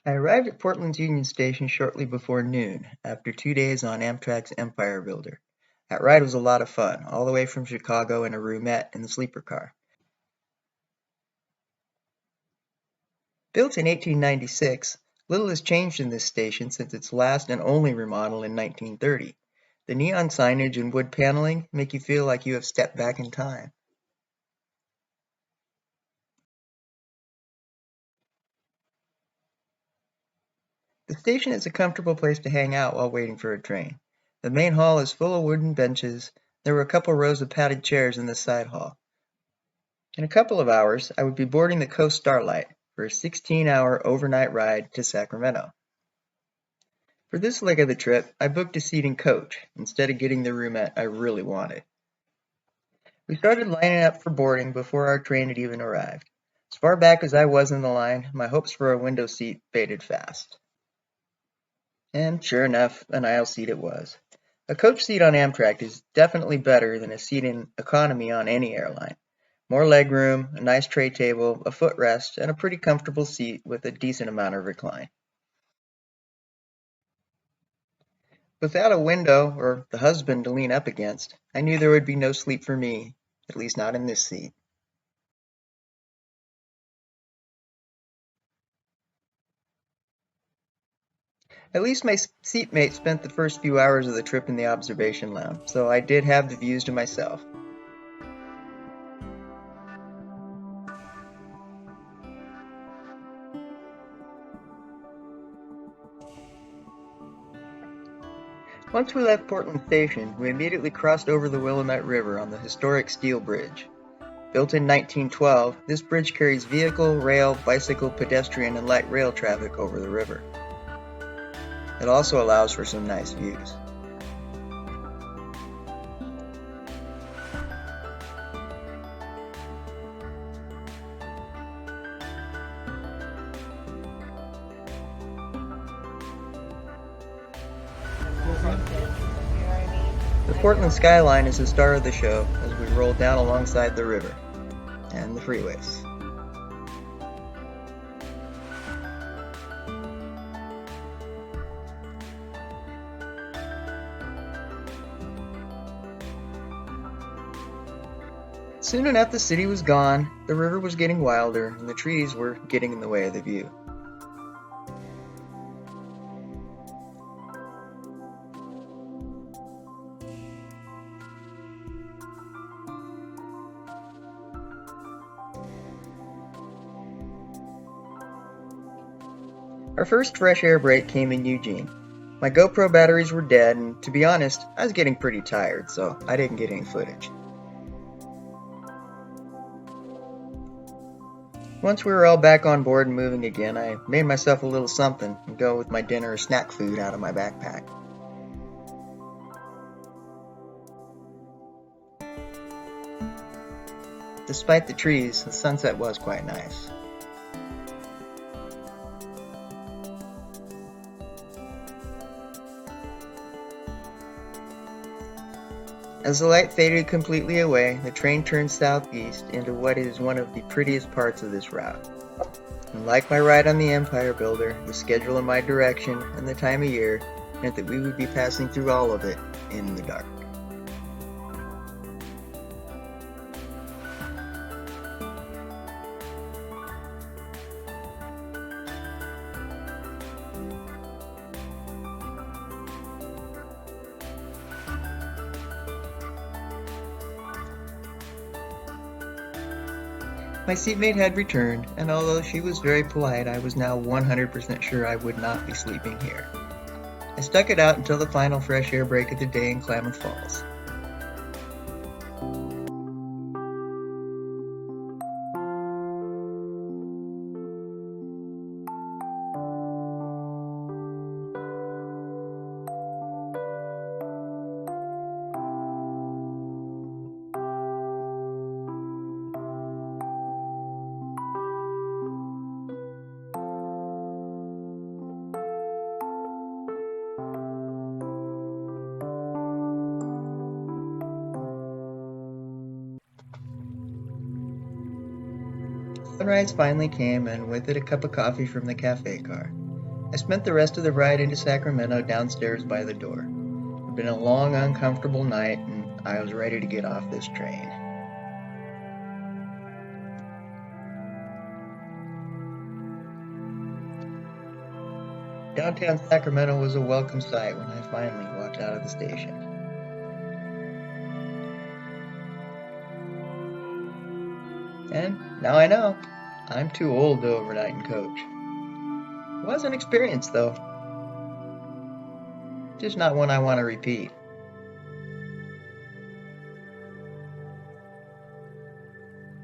I arrived at Portland's Union Station shortly before noon, after 2 days on Amtrak's Empire Builder. That ride was a lot of fun, all the way from Chicago in a roomette in the sleeper car. Built in 1896, little has changed in this station since its last and only remodel in 1930. The neon signage and wood paneling make you feel like you have stepped back in time. The station is a comfortable place to hang out while waiting for a train. The main hall is full of wooden benches. There were a couple rows of padded chairs in the side hall. In a couple of hours, I would be boarding the Coast Starlight for a 16-hour overnight ride to Sacramento. For this leg of the trip, I booked a seat in coach instead of getting the roomette I really wanted. We started lining up for boarding before our train had even arrived. As far back as I was in the line, my hopes for a window seat faded fast. And sure enough, an aisle seat it was. A coach seat on Amtrak is definitely better than a seat in economy on any airline. More legroom, a nice tray table, a footrest, and a pretty comfortable seat with a decent amount of recline. Without a window or the husband to lean up against, I knew there would be no sleep for me, at least not in this seat. At least my seatmate spent the first few hours of the trip in the observation lounge, so I did have the views to myself. Once we left Portland Station, we immediately crossed over the Willamette River on the historic steel bridge. Built in 1912, this bridge carries vehicle, rail, bicycle, pedestrian, and light rail traffic over the river. It also allows for some nice views. The Portland skyline is the star of the show as we roll down alongside the river and the freeways. Soon enough the city was gone, the river was getting wilder, and the trees were getting in the way of the view. Our first fresh air break came in Eugene. My GoPro batteries were dead, and to be honest, I was getting pretty tired, so I didn't get any footage. Once we were all back on board and moving again, I made myself a little something and go with my dinner or snack food out of my backpack. Despite the trees, the sunset was quite nice. As the light faded completely away, the train turned southeast into what is one of the prettiest parts of this route. And like my ride on the Empire Builder, the schedule in my direction and the time of year meant that we would be passing through all of it in the dark. My seatmate had returned, and although she was very polite, I was now 100% sure I would not be sleeping here. I stuck it out until the final fresh air break of the day in Klamath Falls. Sunrise finally came, and with it a cup of coffee from the cafe car. I spent the rest of the ride into Sacramento downstairs by the door. It had been a long, uncomfortable night, and I was ready to get off this train. Downtown Sacramento was a welcome sight when I finally walked out of the station. And now I know, I'm too old to overnight in coach. It was an experience, though. Just not one I want to repeat.